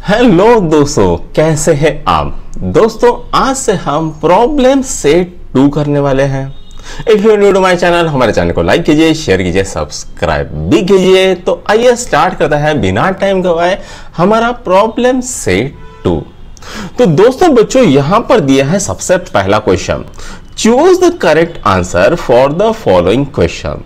Hello दोस्तों, कैसे हैं आप। दोस्तों आज से हम प्रॉब्लम सेट 2 करने वाले हैं। If you new to my channel, हमारे चैनल को लाइक कीजिए, शेयर कीजिए, सब्सक्राइब भी कीजिए। तो आइए स्टार्ट करते हैं बिना टाइम गवाए हमारा प्रॉब्लम सेट 2। तो दोस्तों बच्चों यहां पर दिया है सबसे पहला question, choose the correct answer for the following question.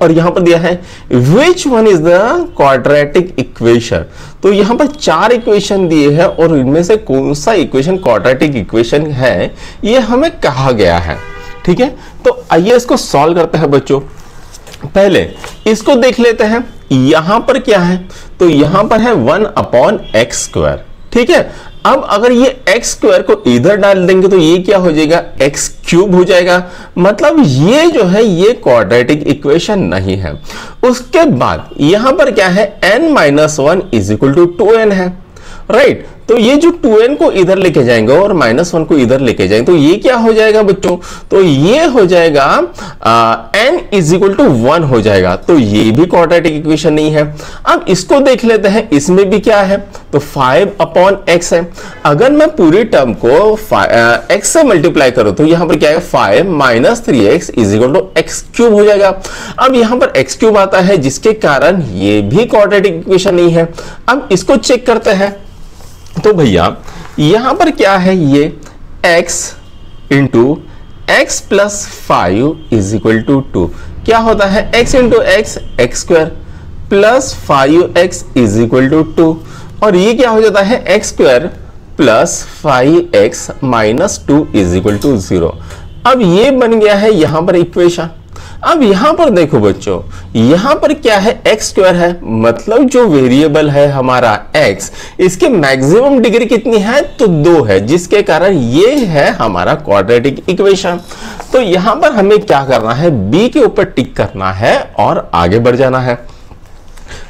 और यहां पर दिया है which one is the quadratic equation. तो यहां पर 4 इक्वेशन दिए हैं और इनमें से कौन सा इक्वेशन क्वाड्रेटिक इक्वेशन है ये हमें कहा गया है। ठीक है, तो आइए इसको सॉल्व करते हैं बच्चों। पहले इसको देख लेते हैं, यहां पर क्या है, तो यहां पर है 1/x²। ठीक है, अब अगर ये x² को इधर डाल देंगे तो ये क्या हो जाएगा, x³ हो जाएगा। मतलब ये जो है ये क्वाड्रेटिक इक्वेशन नहीं है। उसके बाद यहां पर क्या है, n-1 = 2n है, राइट। तो ये जो 2n को इधर लेके जाएंगे और -1 को इधर लेके जाएंगे तो ये क्या हो जाएगा बच्चों, तो ये हो जाएगा n = 1 हो जाएगा। तो ये भी क्वाड्रेटिक इक्वेशन नहीं है। अब इसको देख लेते हैं, इसमें भी क्या है, तो 5/x है। अगर मैं पूरी टर्म को x से मल्टीप्लाई करूं तो यहां पर क्या है, 5 - 3x = x³ हो जाएगा। अब यहां पर x³ आता है जिसके कारण ये भी क्वाड्रेटिक इक्वेशन नहीं है। अब इसको चेक करते हैं, तो भैया यहां पर क्या है, ये x × x + 5 = 2 क्या होता है, x × x x² + 5x = 2 और ये क्या हो जाता है, x² + 5x - 2 = 0। अब ये बन गया है यहां पर इक्वेशन। अब यहां पर देखो बच्चों, यहां पर क्या है, x² है, मतलब जो वेरिएबल है हमारा x, इसके मैक्सिमम डिग्री कितनी है, तो 2 है, जिसके कारण ये है हमारा क्वाड्रेटिक इक्वेशन। तो यहां पर हमें क्या करना है, b के ऊपर टिक करना है और आगे बढ़ जाना है।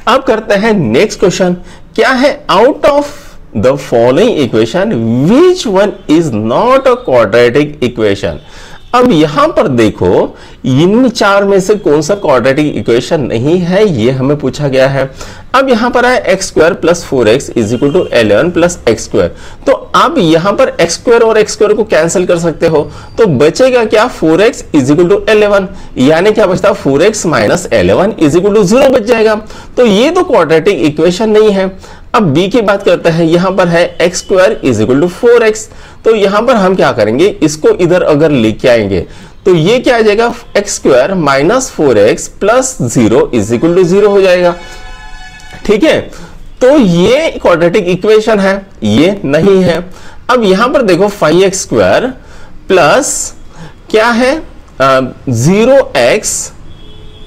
अब करते हैं नेक्स्ट क्वेश्चन, क्या है, out of the following equation which one is not a quadratic equation. अब यहां पर देखो, इन 4 में से कौन सा क्वाड्रेटिक इक्वेशन नहीं है, ये हमें पूछा गया है। अब यहां पर है x² + 4x = 11 + x²। तो अब यहां पर x² और x² को कैंसिल कर सकते हो, तो बचेगा क्या, 4x = 11, यानी क्या बचता, 4x - 11 = 0 बच जाएगा। तो ये तो क्वाड्रेटिक इक्वेशन नहीं है। अब b की बात करते हैं, यहां पर है x² = 4x। तो यहां पर हम क्या करेंगे, इसको इधर अगर लेके आएंगे तो ये क्या आ जाएगा, x² - 4x + 0 = 0 हो जाएगा। ठीक है, तो ये क्वाड्रेटिक इक्वेशन है, ये नहीं है। अब यहां पर देखो 5x² प्लस क्या है, 0x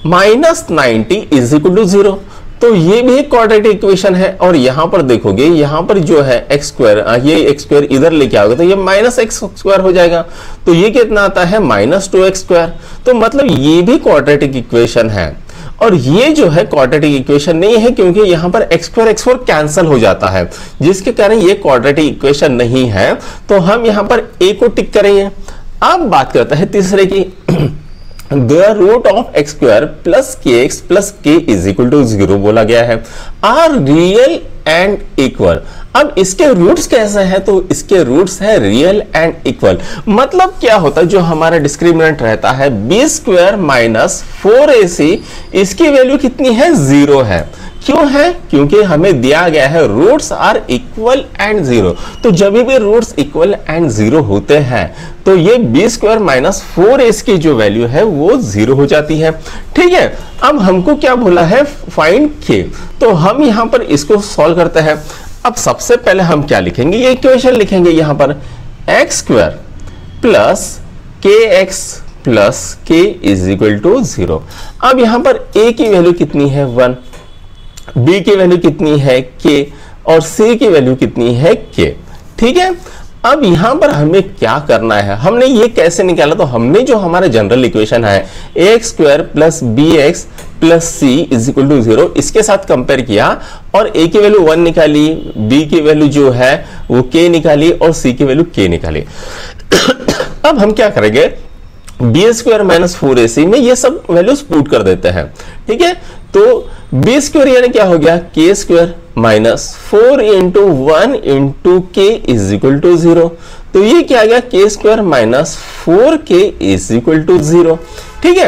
- 90 = 0। तो ये भी एक क्वाड्रेटिक इक्वेशन है। और यहां पर देखोगे, यहां पर जो है x², ये x² इधर लेके आओगे तो ये -x² हो जाएगा। तो ये कितना आता है, -2x²। तो मतलब ये भी क्वाड्रेटिक इक्वेशन है। और ये जो है क्वाड्रेटिक इक्वेशन नहीं है, क्योंकि यहां पर x² x4 कैंसिल हो जाता है, जिसके कारण ये क्वाड्रेटिक इक्वेशन नहीं है। तो हम यहां पर a को टिक करेंगे। अब बात करते हैं तीसरे की, The root of x² + kx + k = 0 बोला गया है, आर रियल एंड इक्वल। अब इसके रूट्स कैसे हैं, तो इसके रूट्स है रियल एंड इक्वल। मतलब क्या होता है, जो हमारा डिस्क्रिमिनेंट रहता है b² - 4ac, इसकी वैल्यू कितनी है, 0 है। क्यों है, क्योंकि हमें दिया गया है रूट्स आर इक्वल एंड 0। तो जब भी रूट्स इक्वल एंड 0 होते हैं तो ये b² - 4ac की जो वैल्यू है वो 0 हो जाती है। ठीक है, अब हमको क्या बोला है, फाइंड k। तो हम यहां पर इसको सॉल्व करते हैं। अब सबसे पहले हम क्या लिखेंगे, ये इक्वेशन लिखेंगे, यहां पर x² + kx + k = 0। अब यहां पर a की वैल्यू कितनी है, 1, b की वैल्यू कितनी है, k, और c की वैल्यू कितनी है, k। ठीक है, अब यहां पर हमें क्या करना है, हमने ये कैसे निकाला, तो हमने जो हमारा जनरल इक्वेशन है ax² + bx + c = 0, इसके साथ कंपेयर किया और a की वैल्यू 1 निकाली, b की वैल्यू जो है वो k निकाली और c की वैल्यू k निकाली। अब हम क्या करेंगे, b² - 4ac में ये सब वैल्यूज पुट कर देते हैं। ठीक है, तो बी स्क्वायर यानी क्या हो गया, k square minus 4 into 1 into k is equal to 0। तो ये क्या आ गया, k square minus 4k is equal to 0। ठीक है,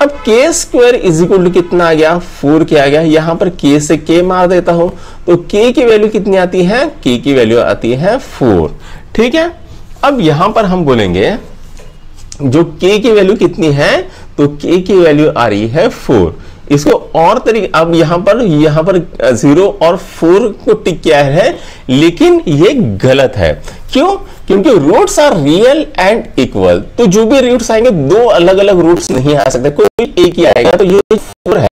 अब के स्क्वायर इज इक्वल टू कितना आ गया, 4k आ गया। यहां पर k से k मार देता हूं तो k की वैल्यू कितनी आती है, k की वैल्यू आती है 4। ठीक है, अब यहां पर हम बोलेंगे जो k की वैल्यू कितनी है, तो k की वैल्यू आ रही है 4। इसको और तरीके, अब यहां पर 0 और 4 को टिक किया है, लेकिन ये गलत है। क्यों, क्योंकि roots are real and equal. तो जो भी रूट्स आएंगे, दो अलग अलग रूट्स नहीं आ सकते, कोई एक ही आएगा। तो ये 4 है,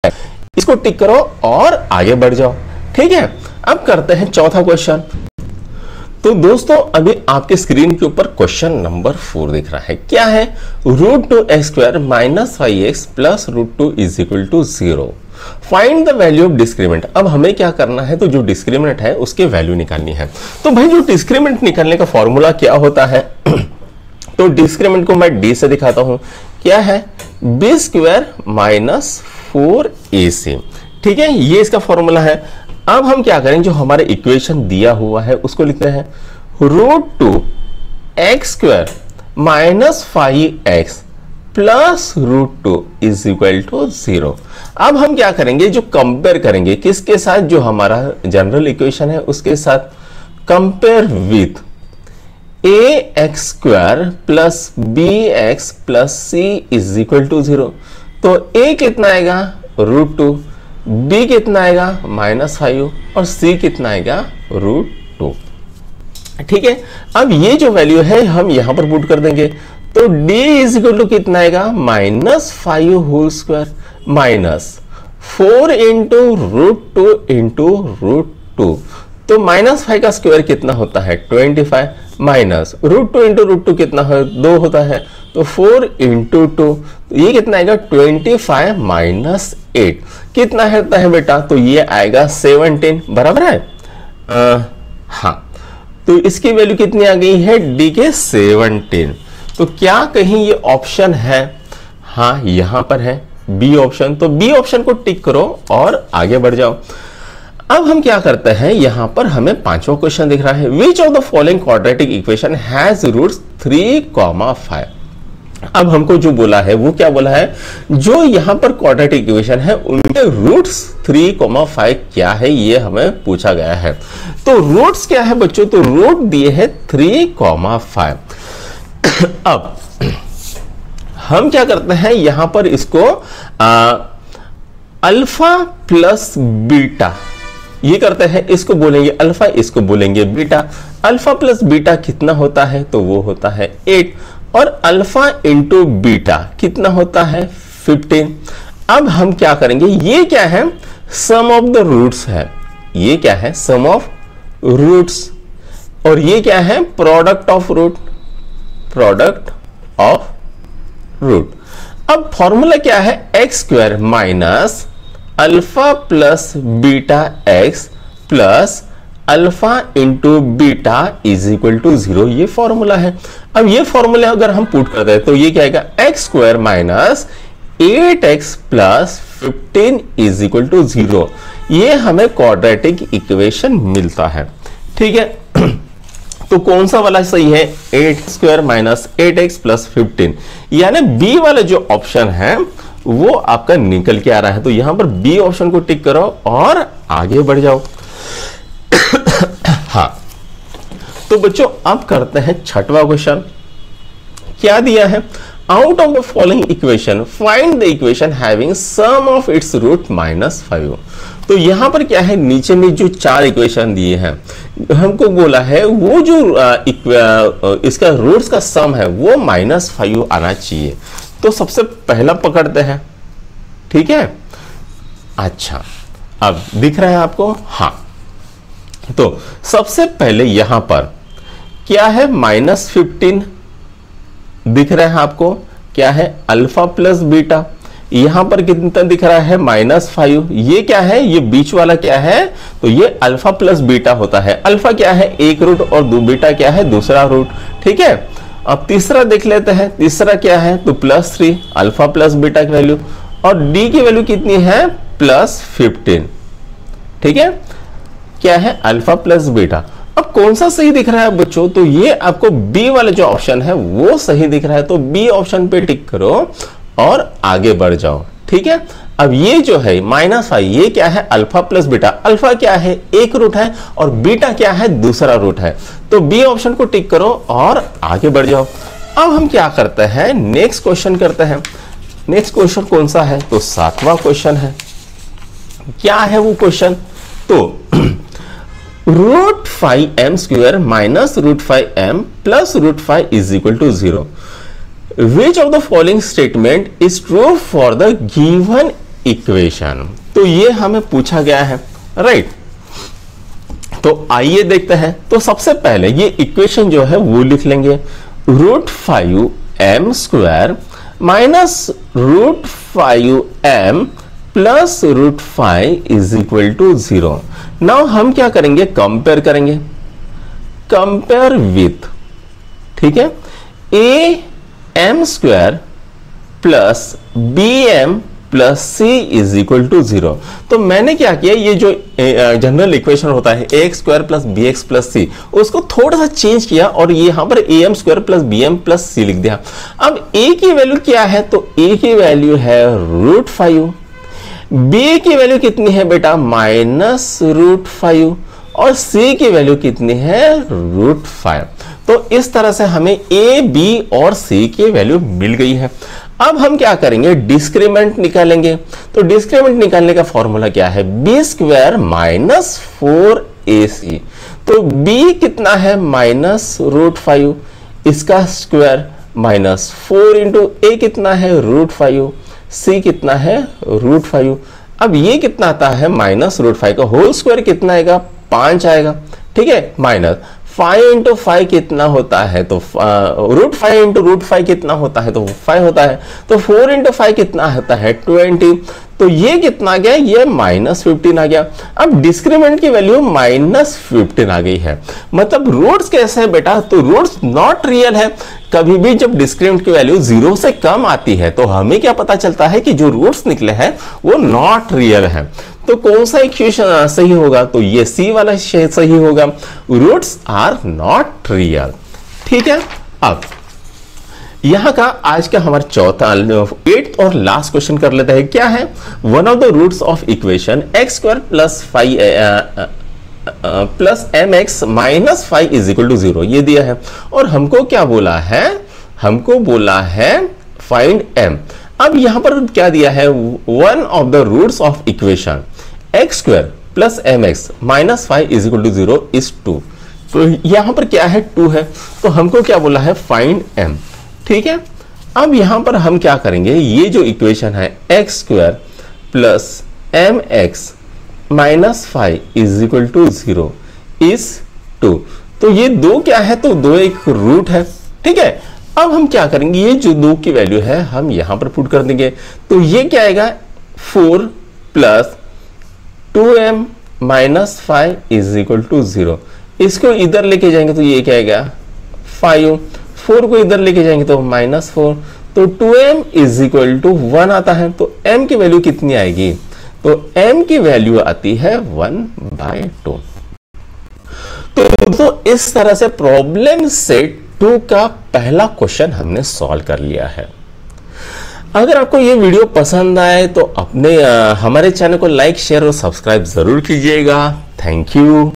इसको टिक करो और आगे बढ़ जाओ। ठीक है, अब करते हैं चौथा क्वेश्चन। तो दोस्तों अभी आपके स्क्रीन के ऊपर क्वेश्चन नंबर 4 दिख रहा है। क्या है, √2x² minus 5x plus √2 is equal to 0। Find the value of discriminant. अब हमें क्या करना है, तो जो डिस्क्रिमिनेंट है उसके वैल्यू निकालनी है। तो भाई जो डिस्क्रिमिनेंट निकालने का फॉर्मूला क्या होता है तो डिस्क्रिमिनेंट को मैं d से दिखाता हूं। क्या है, b² माइनस 4ac। ठीक है, ये इसका फॉर्मूला है। अब हम क्या करें, जो हमारे इक्वेशन दिया हुआ है उसको लिखते हैं √2x² minus 5x plus √2 is equal to 0। अब हम क्या करेंगे, जो कंपेयर करेंगे किसके साथ, जो हमारा जनरल इक्वेशन है उसके साथ। Compare with ax² plus bx plus c is equal to 0। तो a कितना आएगा, √2, b कितना आएगा, -5 और c कितना आएगा, √2। ठीक है, अब ये जो वैल्यू है हम यहां पर पुट कर देंगे। तो d इज इक्वल टू कितना आएगा, -5 whole square minus 4 into √2 into √2। तो -5 का स्क्वायर कितना होता है, 25 माइनस √2 इंटू √2 कितना है, 2 होता है। तो 4 इंटू 2, तो ये कितना आएगा, 25 माइनस 8 कितना होता है बेटा, तो ये आएगा 17। बराबर है, हाँ। तो इसकी वैल्यू कितनी आ गई है, डी के 17। तो क्या कहीं ये ऑप्शन है, हाँ यहां पर है बी ऑप्शन। तो बी ऑप्शन को टिक करो और आगे बढ़ जाओ। अब हम क्या करते हैं, यहां पर हमें पांचवा क्वेश्चन दिख रहा है। Which of the following quadratic equation has roots 3,5। अब हमको जो बोला है वो क्या बोला है, जो यहां पर क्वाड्रेटिक इक्वेशन है उनके रूट्स 3,5 क्या है, ये हमें पूछा गया है। तो रूट्स क्या है बच्चों, तो रूट दिए है 3,5। अब हम क्या करते हैं, यहां पर इसको अल्फा प्लस बीटा ये करते हैं। इसको बोलेंगे अल्फा, इसको बोलेंगे बीटा। अल्फा प्लस बीटा कितना होता है, तो वो होता है 8 और अल्फा इंटू बीटा कितना होता है 15। अब हम क्या करेंगे, ये क्या है, सम ऑफ द रूट्स है। ये क्या है, सम ऑफ रूट्स, और ये क्या है, product of root, product of root. अब फॉर्मूला क्या है, x² minus alpha plus beta x plus alpha into beta is equal to 0, ये फॉर्मूला है। अब ये फॉर्मूला अगर हम पुट करते हैं तो ये क्या आएगा, x² minus 8x plus 15 is equal to 0। ये हमें क्वाड्रेटिक इक्वेशन मिलता है। ठीक है, तो कौन सा वाला सही है, 8² माइनस 8x प्लस 15, यानी बी वाला जो ऑप्शन है वो आपका निकल के आ रहा है। तो यहां पर बी ऑप्शन को टिक करो और आगे बढ़ जाओ। हाँ, तो बच्चों अब करते हैं छठवां क्वेश्चन। क्या दिया है, out of the following equation find the equation having sum of its root -5। तो यहां पर क्या है, नीचे में जो 4 इक्वेशन दिए हैं हमको बोला है वो जो इसका रूट्स का सम है वो -5 आना चाहिए। तो सबसे पहला पकड़ते हैं। ठीक है, अच्छा अब दिख रहा है आपको, हाँ। तो सबसे पहले यहां पर क्या है, -15 दिख रहा है आपको, क्या है, अल्फा प्लस बीटा। यहां पर कितना दिख रहा है, -5। ये क्या है, ये बीच वाला क्या है, तो ये अल्फा प्लस बीटा होता है। अल्फा क्या है, एक रूट, और बीटा क्या है, दूसरा रूट। ठीक है, अब तीसरा देख लेते हैं। तीसरा क्या है, तो +3 अल्फा प्लस बीटा की वैल्यू, और डी की वैल्यू कितनी है, प्लस 15, ठीक है, क्या है अल्फा प्लस बीटा। अब कौन सा सही दिख रहा है बच्चों, तो ये आपको बी वाला जो ऑप्शन है वो सही दिख रहा है, तो बी ऑप्शन पे टिक करो और आगे बढ़ जाओ, ठीक है। अब ये जो है -5, ये क्या है अल्फा प्लस बीटा, अल्फा क्या है एक रूट है और बीटा क्या है दूसरा रूट है, तो बी ऑप्शन को टिक करो और आगे बढ़ जाओ। अब हम क्या करते हैं, नेक्स्ट क्वेश्चन करते हैं। नेक्स्ट क्वेश्चन कौन सा है, तो 7वां क्वेश्चन है। क्या है वो क्वेश्चन, तो √5m² minus √5m plus √5 is equal to 0। Which of the following statement is true for the given equation? तो ये हमें पूछा गया है, राइट। तो आइए देखते हैं। तो सबसे पहले ये इक्वेशन जो है वो लिख लेंगे, √5m² minus √5m plus √5 is equal to 0। Now हम क्या करेंगे, कंपेयर करेंगे, कंपेयर विथ, ठीक है, am² plus bm plus c is equal to 0। तो मैंने क्या किया, ये जो जनरल इक्वेशन होता है ax² plus bx plus c, उसको थोड़ा सा चेंज किया और यहां पर am² plus bm plus c लिख दिया। अब a की वैल्यू क्या है, तो a की वैल्यू है √5, b की वैल्यू कितनी है बेटा माइनस √5 और c की वैल्यू कितनी है √5। तो इस तरह से हमें a, b और c की वैल्यू मिल गई है। अब हम क्या करेंगे, डिस्क्रीमेंट निकालेंगे। तो डिस्क्रीमेंट निकालने का फॉर्मूला क्या है, b² माइनस 4ac। तो b कितना है माइनस √5, इसका स्क्वायर माइनस 4 इंटू a कितना है √5, c कितना है √5। अब ये कितना आता है माइनस √5 का होल स्क्वायर कितना आएगा 5 आएगा, ठीक है, माइनस 5 इंटू 5 कितना होता है, तो √5 इंटू √5 कितना होता है, तो 5 होता है। तो 4 इंटू 5 कितना होता है 20। तो ये कितना आ गया, ये -15 आ गया। अब डिस्क्रीमेंट की वैल्यू -15 आ गई है। मतलब रूट्स कैसे है बेटा, तो रूट्स नॉट रियल है। कभी भी जब डिस्क्रीमेंट की वैल्यू 0 से कम आती है तो हमें क्या पता चलता है कि जो रूट्स निकले हैं वो नॉट रियल है। तो कौन सा इक्वेशन सही होगा, तो ये सी वाला सही होगा, रूट्स आर नॉट रियल, ठीक है। अब यहां का आज का हमारा चौथा 8th और लास्ट क्वेश्चन कर लेते हैं। क्या है, one of the roots of equation x² plus 5 plus mx minus 5 is equal to 0 ये दिया है और हमको क्या बोला है, हमको बोला है फाइंड m। अब यहां पर क्या दिया है, one of the roots of equation x² plus mx minus 5 is equal to 0 is 2। तो यहां पर क्या है 2 है, तो हमको क्या बोला है फाइंड m, ठीक है। अब यहां पर हम क्या करेंगे, ये जो इक्वेशन है x² plus mx minus 5 is equal to 0 is 2। तो ये दो क्या है, तो दो एक रूट है, ठीक है। अब हम क्या करेंगे, ये जो 2 की वैल्यू है हम यहां पर पुट कर देंगे। तो ये क्या आएगा 4 plus 2m minus 5 is equal to 0। इसको इधर लेके जाएंगे तो ये क्या आएगा 5, 4 को इधर लेके जाएंगे तो -4, तो 2m इज इक्वल टू 1 आता है। तो m की वैल्यू कितनी आएगी, तो m की वैल्यू आती है 1/2। तो इस तरह से प्रॉब्लम सेट 2 का पहला क्वेश्चन हमने सॉल्व कर लिया है। अगर आपको ये वीडियो पसंद आए तो अपने हमारे चैनल को लाइक शेयर और सब्सक्राइब जरूर कीजिएगा। Thank you.